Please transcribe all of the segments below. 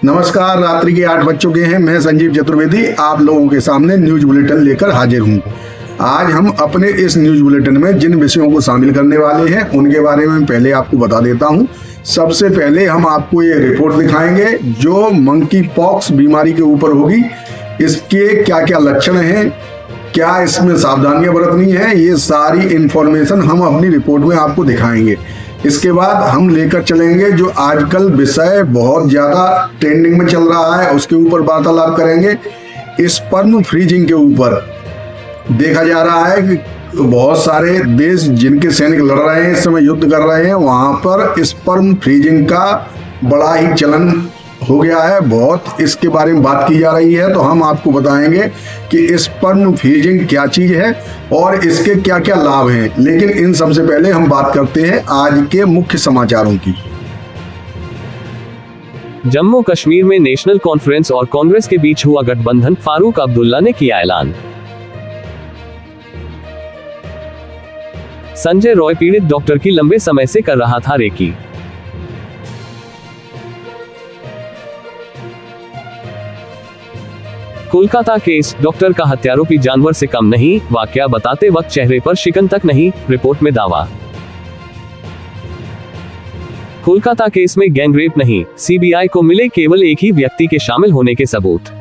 नमस्कार, रात्रि के 8 बज चुके हैं। मैं संजीव चतुर्वेदी आप लोगों के सामने न्यूज बुलेटिन लेकर हाजिर हूँ। आज हम अपने इस न्यूज बुलेटिन में जिन विषयों को शामिल करने वाले हैं उनके बारे में पहले आपको बता देता हूँ। सबसे पहले हम आपको ये रिपोर्ट दिखाएंगे जो मंकी पॉक्स बीमारी के ऊपर होगी। इसके क्या क्या लक्षण हैं, क्या इसमें सावधानियां बरतनी है, ये सारी इंफॉर्मेशन हम अपनी रिपोर्ट में आपको दिखाएंगे। इसके बाद हम लेकर चलेंगे जो आजकल विषय बहुत ज्यादा ट्रेंडिंग में चल रहा है, उसके ऊपर वार्तालाप करेंगे। स्पर्म फ्रीजिंग के ऊपर देखा जा रहा है कि बहुत सारे देश जिनके सैनिक लड़ रहे हैं, इस समय युद्ध कर रहे हैं, वहां पर स्पर्म फ्रीजिंग का बड़ा ही चलन हो गया है। बहुत इसके बारे में बात की जा रही है, तो हम आपको बताएंगे कि स्पर्म फ्रीजिंग क्या चीज है और इसके क्या क्या लाभ हैं। लेकिन इन सबसे पहले हम बात करते हैं आज के मुख्य समाचारों की। जम्मू कश्मीर में नेशनल कॉन्फ्रेंस और कांग्रेस के बीच हुआ गठबंधन, फारूक अब्दुल्ला ने किया ऐलान। संजय रॉय पीड़ित डॉक्टर की लंबे समय से कर रहा था रेकी। कोलकाता केस, डॉक्टर का हत्यारोपी जानवर से कम नहीं, वाकया बताते वक्त चेहरे पर शिकन तक नहीं, रिपोर्ट में दावा। कोलकाता केस में गैंगरेप नहीं, सीबीआई को मिले केवल एक ही व्यक्ति के शामिल होने के सबूत।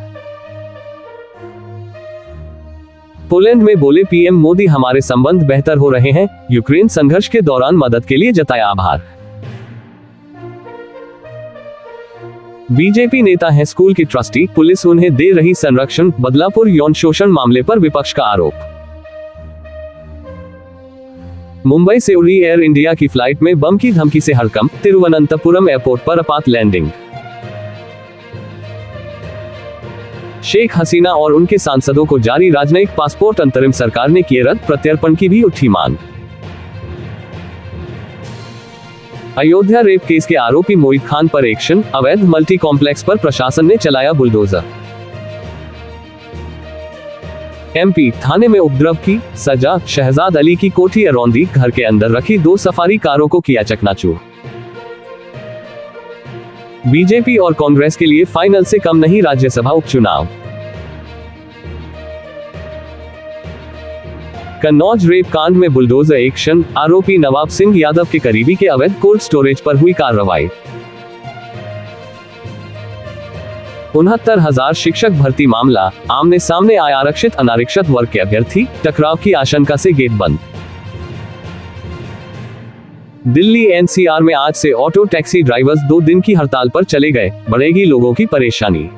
पोलैंड में बोले पीएम मोदी, हमारे संबंध बेहतर हो रहे हैं, यूक्रेन संघर्ष के दौरान मदद के लिए जताया आभार। बीजेपी नेता है स्कूल की ट्रस्टी, पुलिस उन्हें दे रही संरक्षण, बदलापुर यौन शोषण मामले पर विपक्ष का आरोप। मुंबई से उड़ी एयर इंडिया की फ्लाइट में बम की धमकी से हड़कंप, तिरुवनंतपुरम एयरपोर्ट पर आपात लैंडिंग। शेख हसीना और उनके सांसदों को जारी राजनयिक पासपोर्ट, अंतरिम सरकार ने किए रद्द, प्रत्यर्पण की भी उठी मांग। अयोध्या रेप केस के आरोपी मोहित खान पर एक्शन, अवैध मल्टी कॉम्प्लेक्स पर प्रशासन ने चलाया बुलडोजर। एमपी, थाने में उपद्रव की सजा, शहजाद अली की कोठी अरौंदी, घर के अंदर रखी 2 सफारी कारों को किया चकनाचूर। बीजेपी और कांग्रेस के लिए फाइनल से कम नहीं राज्यसभा उपचुनाव। कन्नौज रेप कांड में बुलडोजर एक्शन, आरोपी नवाब सिंह यादव के करीबी के अवैध कोल्ड स्टोरेज पर हुई कार्रवाई। 69,000 शिक्षक भर्ती मामला, आमने सामने आए आरक्षित अनारक्षित वर्ग के अभ्यर्थी, टकराव की आशंका से गेट बंद। दिल्ली एनसीआर में आज से ऑटो टैक्सी ड्राइवर्स 2 दिन की हड़ताल पर चले गए, बढ़ेगी लोगों की परेशानी।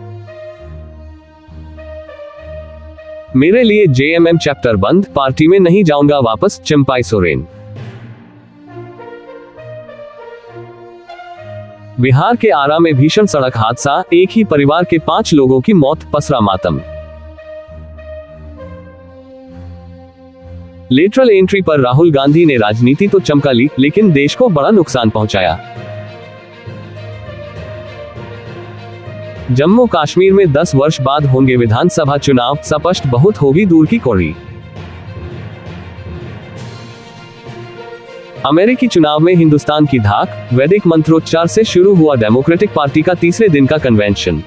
मेरे लिए जेएमएम चैप्टर बंद, पार्टी में नहीं जाऊंगा वापस, चिंपाई सोरेन। बिहार के आरा में भीषण सड़क हादसा, एक ही परिवार के 5 लोगों की मौत, पसरा मातम। लेटरल एंट्री पर राहुल गांधी ने राजनीति तो चमका ली, लेकिन देश को बड़ा नुकसान पहुंचाया। जम्मू कश्मीर में 10 वर्ष बाद होंगे विधानसभा चुनाव, स्पष्ट बहुत होगी दूर की कौड़ी। अमेरिकी चुनाव में हिंदुस्तान की धाक, वैदिक मंत्रोच्चार से शुरू हुआ डेमोक्रेटिक पार्टी का तीसरे दिन का कन्वेंशन।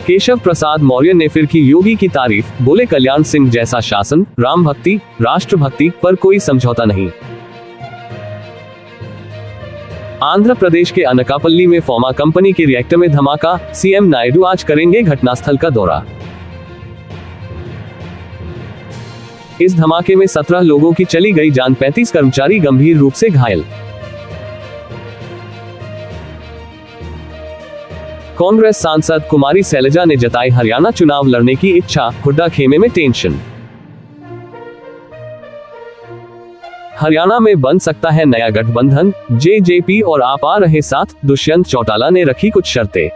केशव प्रसाद मौर्य ने फिर की योगी की तारीफ, बोले कल्याण सिंह जैसा शासन, राम भक्ति, राष्ट्रभक्ति पर कोई समझौता नहीं। आंध्र प्रदेश के अनकापल्ली में फॉर्मा कंपनी के रिएक्टर में धमाका, सीएम नायडू आज करेंगे घटनास्थल का दौरा। इस धमाके में 17 लोगों की चली गई जान, 35 कर्मचारी गंभीर रूप से घायल। कांग्रेस सांसद कुमारी शैलजा ने जताई हरियाणा चुनाव लड़ने की इच्छा, हुड्डा खेमे में टेंशन। हरियाणा में बन सकता है नया गठबंधन, जेजेपी और आप आ रहे साथ, दुष्यंत चौटाला ने रखी कुछ शर्तें।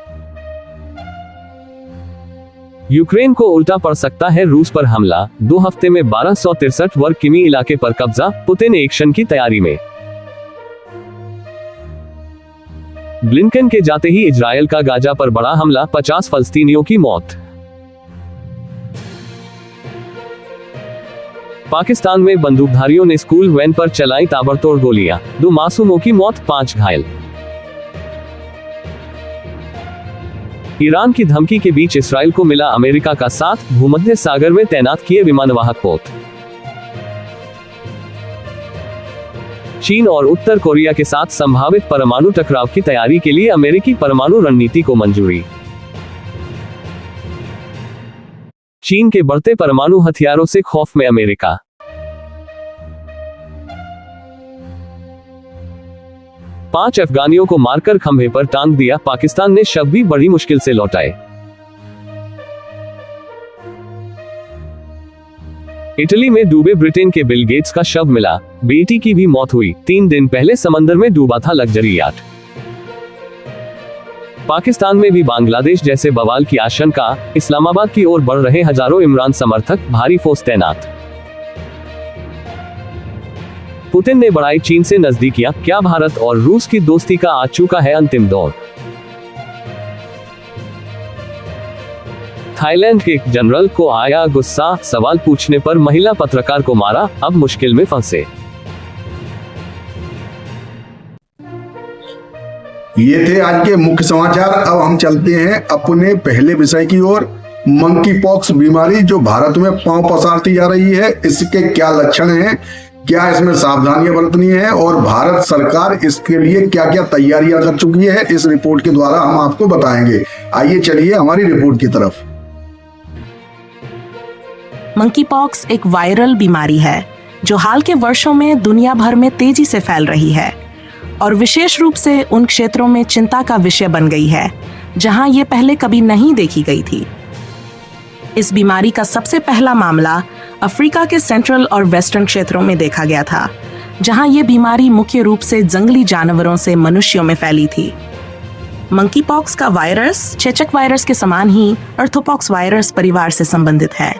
यूक्रेन को उल्टा पड़ सकता है रूस पर हमला, 2 हफ्ते में 1263 वर्ग किमी इलाके पर कब्जा, पुतिन एक्शन की तैयारी में। ब्लिंकन के जाते ही इजरायल का गाजा पर बड़ा हमला, 50 फलस्तीनियों की मौत। पाकिस्तान में बंदूकधारियों ने स्कूल वैन पर चलाई ताबड़तोड़ गोलियां, 2 मासूमों की मौत, 5 घायल। ईरान की धमकी के बीच इसराइल को मिला अमेरिका का साथ, भूमध्य सागर में तैनात किए विमानवाहक पोत। चीन और उत्तर कोरिया के साथ संभावित परमाणु टकराव की तैयारी के लिए अमेरिकी परमाणु रणनीति को मंजूरी। चीन के बढ़ते परमाणु हथियारों से खौफ में अमेरिका। पांच अफगानियों को मारकर खंभे पर टांग दिया, पाकिस्तान ने शव भी बड़ी मुश्किल से लौटाए। इटली में डूबे ब्रिटेन के बिल गेट्स का शव मिला, बेटी की भी मौत हुई। 3 दिन पहले समंदर में डूबा था लग्जरी याट। पाकिस्तान में भी बांग्लादेश जैसे बवाल की आशंका, इस्लामाबाद की ओर बढ़ रहे हजारों इमरान समर्थक, भारी फोर्स तैनात। पुतिन ने बढ़ाई चीन से नजदीकियां, क्या भारत और रूस की दोस्ती का आ चुका है अंतिम दौर। थाईलैंड के एक जनरल को आया गुस्सा, सवाल पूछने पर महिला पत्रकार को मारा, अब मुश्किल में फंसे। ये थे आज के मुख्य समाचार। अब हम चलते हैं अपने पहले विषय की ओर। मंकी पॉक्स बीमारी जो भारत में पांव पसारती जा रही है, इसके क्या लक्षण हैं, क्या इसमें सावधानियां बरतनी है और भारत सरकार इसके लिए क्या क्या तैयारियां कर चुकी है, इस रिपोर्ट के द्वारा हम आपको बताएंगे। आइए चलिए हमारी रिपोर्ट की तरफ। मंकी पॉक्स एक वायरल बीमारी है जो हाल के वर्षों में दुनिया भर में तेजी से फैल रही है और विशेष रूप से उन क्षेत्रों में चिंता का विषय बन गई है जहां ये पहले कभी नहीं देखी गई थी। इस बीमारी का सबसे पहला मामला अफ्रीका के सेंट्रल और वेस्टर्न क्षेत्रों में देखा गया था, जहां ये बीमारी मुख्य रूप से जंगली जानवरों से मनुष्यों में फैली थी। मंकी पॉक्स का वायरस चेचक वायरस के समान ही अर्थोपॉक्स वायरस परिवार से संबंधित है।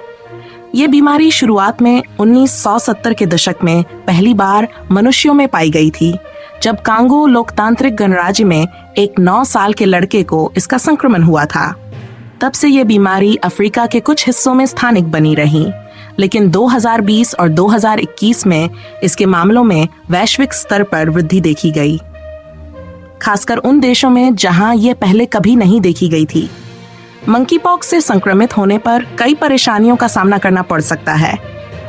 ये बीमारी शुरुआत में 1970 के दशक में पहली बार मनुष्यों में पाई गई थी, जब कांगो लोकतांत्रिक गणराज्य में एक 9 साल के लड़के को इसका संक्रमण हुआ था। तब से ये बीमारी अफ्रीका के कुछ हिस्सों में स्थानिक बनी रही, लेकिन 2020 और 2021 में इसके मामलों में वैश्विक स्तर पर वृद्धि देखी गई, खासकर उन देशों में जहां ये पहले कभी नहीं देखी गई थी। मंकी पॉक्स से संक्रमित होने पर कई परेशानियों का सामना करना पड़ सकता है।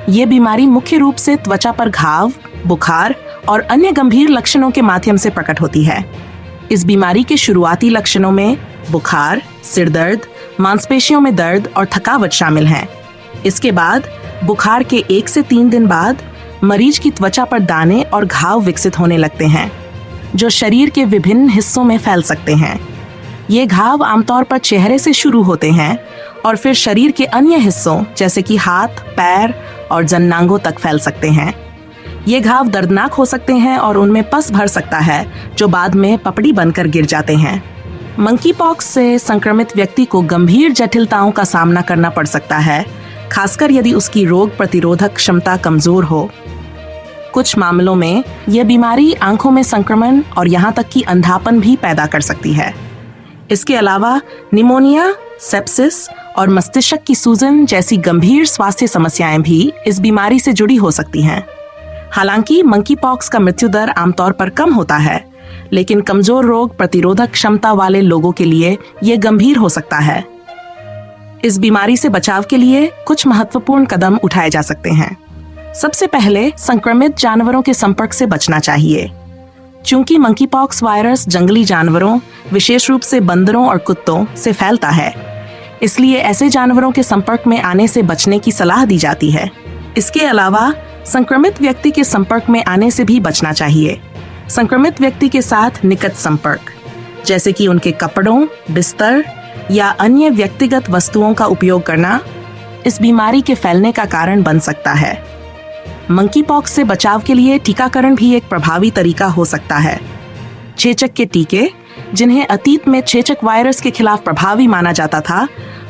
ये बीमारी मुख्य रूप से त्वचा पर घाव, बुखार और अन्य गंभीर लक्षणों के माध्यम से प्रकट होती है। इस बीमारी के शुरुआती लक्षणों में बुखार, सिरदर्द, मांसपेशियों में दर्द और थकावट शामिल हैं। इसके बाद बुखार के 1 से 3 दिन बाद मरीज की त्वचा पर दाने और घाव विकसित होने लगते हैं, जो शरीर के विभिन्न हिस्सों में फैल सकते हैं। ये घाव आमतौर पर चेहरे से शुरू होते हैं और फिर शरीर के अन्य हिस्सों जैसे कि हाथ, पैर और जन्नांगों तक फैल सकते हैं। ये घाव दर्दनाक हो सकते हैं और उनमें पस भर सकता है, जो बाद में पपड़ी बनकर गिर जाते हैं। मंकी पॉक्स से संक्रमित व्यक्ति को गंभीर जटिलताओं का सामना करना पड़ सकता है, खासकर यदि उसकी रोग प्रतिरोधक क्षमता कमजोर हो। कुछ मामलों में यह बीमारी आंखों में संक्रमण और यहाँ तक कि अंधापन भी पैदा कर सकती है। इसके अलावा निमोनिया, सेप्सिस और मस्तिष्क की सूजन जैसी गंभीर स्वास्थ्य समस्याएं भी इस बीमारी से जुड़ी हो सकती हैं। हालांकि मंकी पॉक्स का मृत्यु दर आमतौर पर कम होता है, लेकिन कमजोर रोग प्रतिरोधक क्षमता वाले लोगों के लिए यह गंभीर हो सकता है। इस बीमारी से बचाव के लिए कुछ महत्वपूर्ण कदम उठाए जा सकते हैं। सबसे पहले संक्रमित जानवरों के संपर्क से बचना चाहिए। चूंकि मंकी पॉक्स वायरस जंगली जानवरों, विशेष रूप से बंदरों और कुत्तों से फैलता है, इसलिए ऐसे जानवरों के संपर्क में आने से बचने की सलाह दी जाती है। इसके अलावा संक्रमित व्यक्ति के संपर्क में आने से भी बचना चाहिए। संक्रमित व्यक्ति के साथ निकट संपर्क, जैसे कि उनके कपड़ों, बिस्तर या अन्य व्यक्तिगत वस्तुओं का उपयोग करना, इस बीमारी के फैलने का कारण बन सकता है। मंकी पॉक्स से बचाव के लिए टीकाकरण भी एक प्रभावी तरीका हो सकता है। चेचक के टीके, जिन्हें अतीत में चेचक वायरस के खिलाफ प्रभावी माना जाता था,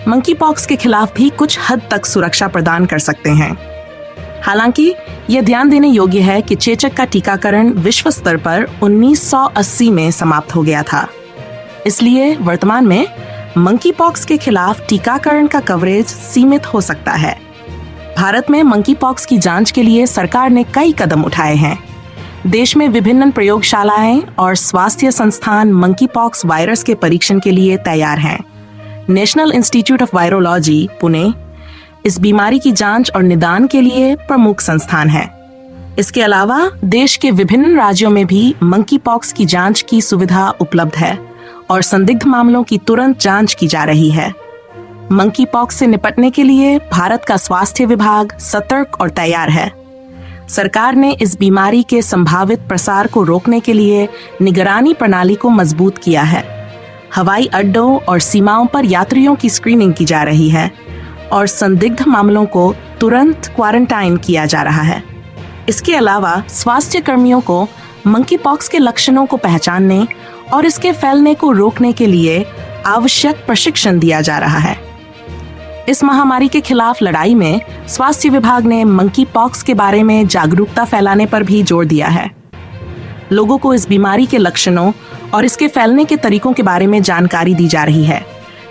मंकी पॉक्स के खिलाफ भी कुछ हद तक सुरक्षा प्रदान कर सकते हैं। हालांकि यह ध्यान देने योग्य है कि चेचक का टीकाकरण विश्व स्तर पर 1980 में समाप्त हो गया था। इसलिए वर्तमान में मंकी पॉक्स के खिलाफ टीकाकरण का कवरेज सीमित हो सकता है। भारत में मंकी पॉक्स की जांच के लिए सरकार ने कई कदम उठाए हैं। देश में विभिन्न प्रयोगशालाएं और स्वास्थ्य संस्थान मंकी पॉक्स वायरस के परीक्षण के लिए तैयार हैं। National institute of virology Pune इस बीमारी की जांच और निदान के लिए प्रमुख संस्थान है। इसके अलावा देश के विभिन्न राज्यों में भी मंकी पॉक्स की जांच की सुविधा उपलब्ध है और संदिग्ध मामलों की तुरंत जांच की जा रही है। मंकी पॉक्स से निपटने के लिए भारत का स्वास्थ्य विभाग सतर्क और तैयार है। सरकार ने इस बीमारी के संभावित प्रसार को रोकने के लिए निगरानी प्रणाली को मजबूत किया है। हवाई अड्डों और सीमाओं पर यात्रियों की स्क्रीनिंग की जा रही है और संदिग्ध मामलों को तुरंत क्वारंटाइन किया जा रहा है। इसके अलावा स्वास्थ्य कर्मियों को मंकी पॉक्स के लक्षणों को पहचानने और इसके फैलने को रोकने के लिए आवश्यक प्रशिक्षण दिया जा रहा है। इस महामारी के खिलाफ लड़ाई में स्वास्थ्य विभाग ने मंकी पॉक्स के बारे में जागरूकता फैलाने पर भी जोर दिया है। लोगों को इस बीमारी के लक्षणों और इसके फैलने के तरीकों के बारे में जानकारी दी जा रही है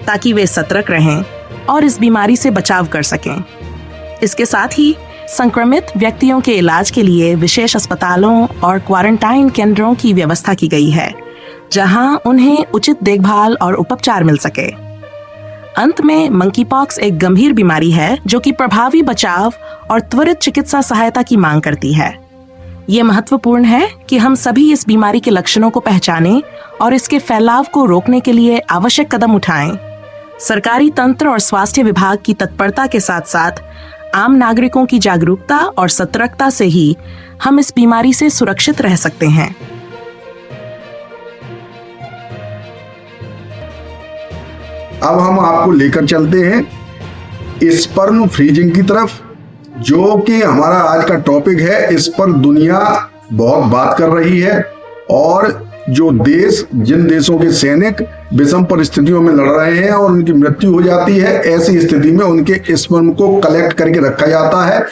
ताकि वे सतर्क रहें और इस बीमारी से बचाव कर सकें। इसके साथ ही संक्रमित व्यक्तियों के इलाज के लिए विशेष अस्पतालों और क्वारंटाइन केंद्रों की व्यवस्था की गई है, जहां उन्हें उचित देखभाल और उपचार मिल सके। अंत में मंकी पॉक्स एक गंभीर बीमारी है जो कि प्रभावी बचाव और त्वरित चिकित्सा सहायता की मांग करती है। ये महत्वपूर्ण है कि हम सभी इस बीमारी के लक्षणों को पहचानें और इसके फैलाव को रोकने के लिए आवश्यक कदम उठाएं। सरकारी तंत्र और स्वास्थ्य विभाग की तत्परता के साथ साथ आम नागरिकों की जागरूकता और सतर्कता से ही हम इस बीमारी से सुरक्षित रह सकते हैं। अब हम आपको लेकर चलते हैं स्पर्म फ्रीजिंग की तरफ, जो कि हमारा आज का टॉपिक है। इस पर दुनिया बहुत बात कर रही है और जो देश, जिन देशों के सैनिक विषम परिस्थितियों में लड़ रहे हैं और उनकी मृत्यु हो जाती है, ऐसी स्थिति में उनके स्पर्म को कलेक्ट करके रखा जाता है।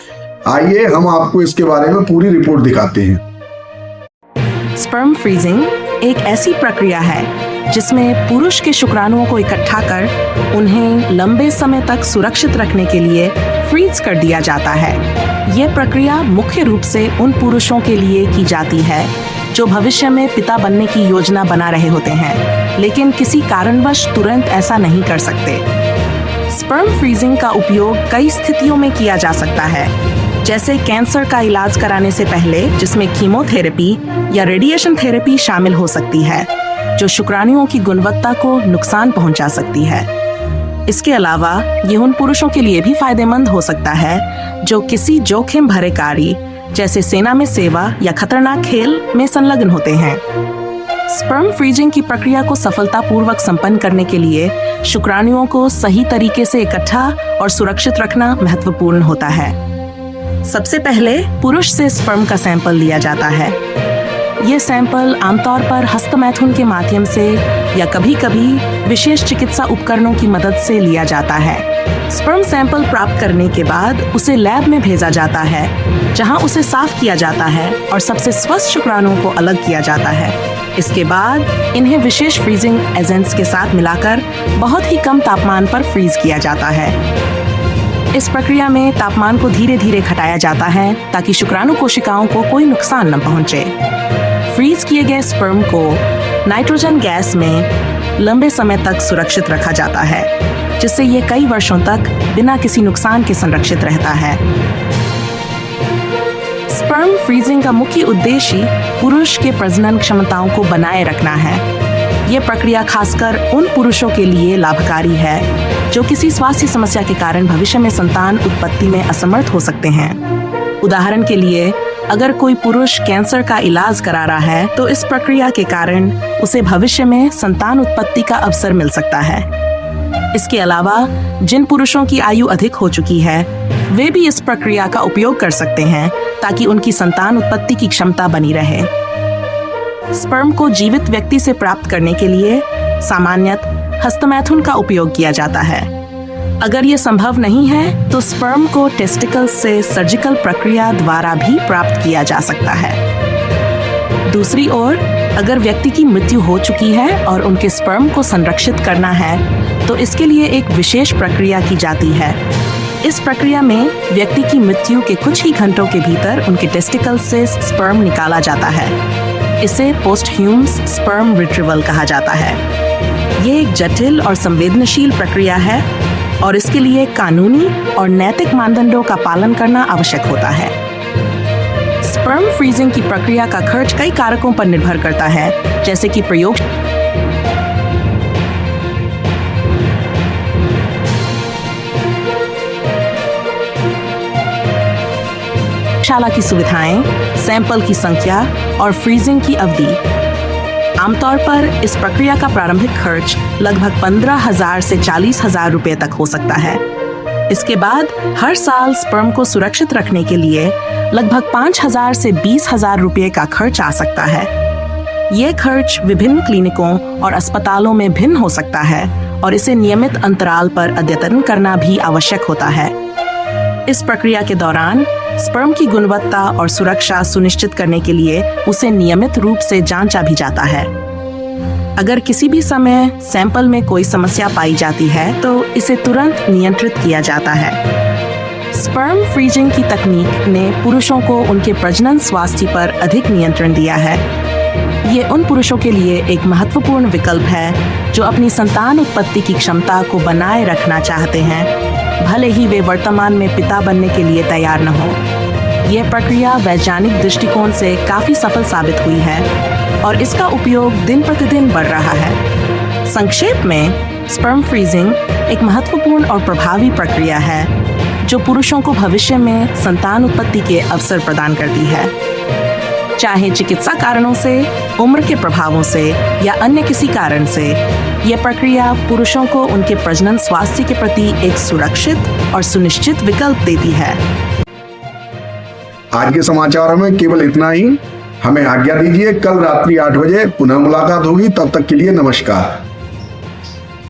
आइए हम आपको इसके बारे में पूरी रिपोर्ट दिखाते हैं। स्पर्म फ्रीजिंग एक ऐसी प्रक्रिया है जिसमें पुरुष के शुक्राणुओं को इकट्ठा कर उन्हें लंबे समय तक सुरक्षित रखने के लिए फ्रीज कर दिया जाता है। यह प्रक्रिया मुख्य रूप से उन पुरुषों के लिए की जाती है जो भविष्य में पिता बनने की योजना बना रहे होते हैं, लेकिन किसी कारणवश तुरंत ऐसा नहीं कर सकते। स्पर्म फ्रीजिंग का उपयोग कई स्थितियों में किया जा सकता है, जैसे कैंसर का इलाज कराने से पहले, जिसमें कीमोथेरेपी या रेडिएशन थेरेपी शामिल हो सकती है, जो शुक्राणुओं की गुणवत्ता को नुकसान पहुंचा सकती है। इसके अलावा ये उन पुरुषों के लिए भी फायदेमंद हो सकता है जो किसी जोखिम भरे कार्य जैसे सेना में सेवा या खतरनाक खेल में संलग्न होते हैं। स्पर्म फ्रीजिंग की प्रक्रिया को सफलतापूर्वक संपन्न करने के लिए शुक्राणुओं को सही तरीके से इकट्ठा और सुरक्षित रखना महत्वपूर्ण होता है। सबसे पहले पुरुष से स्पर्म का सैंपल लिया जाता है। ये सैंपल आमतौर पर हस्तमैथुन के माध्यम से या कभी-कभी विशेष चिकित्सा उपकरणों की मदद से लिया जाता है। स्पर्म सैंपल प्राप्त करने के बाद उसे लैब में भेजा जाता है, जहां उसे साफ किया जाता है और सबसे स्वस्थ शुक्राणुओं को अलग किया जाता है। इसके बाद इन्हें विशेष फ्रीजिंग एजेंट्स के साथ मिलाकर बहुत ही कम तापमान पर फ्रीज किया जाता है। इस प्रक्रिया में तापमान को धीरे धीरे घटाया जाता है ताकि शुक्राणु कोशिकाओं को कोई नुकसान न पहुंचे। फ्रीज किए गए स्पर्म को नाइट्रोजन गैस में लंबे समय तक सुरक्षित रखा जाता है, जिससे ये कई वर्षों तक बिना किसी नुकसान के संरक्षित रहता है। स्पर्म फ्रीजिंग का मुख्य उद्देश्य पुरुष के प्रजनन क्षमताओं को बनाए रखना है। ये प्रक्रिया खासकर उन पुरुषों के लिए लाभकारी है जो किसी स्वास्थ्य समस्या के कारण भविष्य में संतान उत्पत्ति में असमर्थ हो सकते हैं। उदाहरण के लिए, अगर कोई पुरुष कैंसर का इलाज करा रहा है तो इस प्रक्रिया के कारण उसे भविष्य में संतान उत्पत्ति का अवसर मिल सकता है। इसके अलावा जिन पुरुषों की आयु अधिक हो चुकी है, वे भी इस प्रक्रिया का उपयोग कर सकते हैं ताकि उनकी संतान उत्पत्ति की क्षमता बनी रहे। स्पर्म को जीवित व्यक्ति से प्राप्त करने के लिए सामान्यतः हस्तमैथुन का उपयोग किया जाता है। अगर ये संभव नहीं है तो स्पर्म को टेस्टिकल से सर्जिकल प्रक्रिया द्वारा भी प्राप्त किया जा सकता है। दूसरी ओर, अगर व्यक्ति की मृत्यु हो चुकी है और उनके स्पर्म को संरक्षित करना है तो इसके लिए एक विशेष प्रक्रिया की जाती है। इस प्रक्रिया में व्यक्ति की मृत्यु के कुछ ही घंटों के भीतर उनके टेस्टिकल से स्पर्म निकाला जाता है। इसे पोस्टह्यूमस स्पर्म रिट्रीवल कहा जाता है। ये एक जटिल और संवेदनशील प्रक्रिया है और इसके लिए कानूनी और नैतिक मानदंडों का पालन करना आवश्यक होता है। स्पर्म फ्रीजिंग की प्रक्रिया का खर्च कई कारकों पर निर्भर करता है, जैसे कि प्रयोगशाला की सुविधाएं, सैंपल की संख्या और फ्रीजिंग की अवधि। आमतौर पर इस प्रक्रिया का प्रारंभिक खर्च लगभग 15,000 से 40,000 रुपए तक हो सकता है। इसके बाद हर साल स्पर्म को सुरक्षित रखने के लिए लगभग 5,000 से 20,000 रुपए का खर्च आ सकता है। ये खर्च विभिन्न क्लिनिकों और अस्पतालों में भिन्न हो सकता है और इसे नियमित अंतराल पर अद्यतन करना भी आवश्यक होता है। इस प्रक्रिया के दौरान स्पर्म की गुणवत्ता और सुरक्षा सुनिश्चित करने के लिए उसे नियमित रूप से जांचा भी जाता है। अगर किसी भी समय सैंपल में कोई समस्या पाई जाती है तो इसे तुरंत नियंत्रित किया जाता है। स्पर्म फ्रीजिंग की तकनीक ने पुरुषों को उनके प्रजनन स्वास्थ्य पर अधिक नियंत्रण दिया है। ये उन पुरुषों के लिए एक महत्वपूर्ण विकल्प है जो अपनी संतान उत्पत्ति की क्षमता को बनाए रखना चाहते हैं, भले ही वे वर्तमान में पिता बनने के लिए तैयार न हो। यह प्रक्रिया वैज्ञानिक दृष्टिकोण से काफी सफल साबित हुई है और इसका उपयोग दिन प्रतिदिन बढ़ रहा है। संक्षेप में, स्पर्म फ्रीजिंग एक महत्वपूर्ण और प्रभावी प्रक्रिया है जो पुरुषों को भविष्य में संतान उत्पत्ति के अवसर प्रदान करती है। चाहे चिकित्सा कारणों से, उम्र के प्रभावों से या अन्य किसी कारण से, यह प्रक्रिया पुरुषों को उनके प्रजनन स्वास्थ्य के प्रति एक सुरक्षित और सुनिश्चित विकल्प देती है। आज के समाचारों में केवल इतना ही। हमें आज्ञा दीजिए, कल रात्रि 8 बजे पुनः मुलाकात होगी। तब तक के लिए नमस्कार।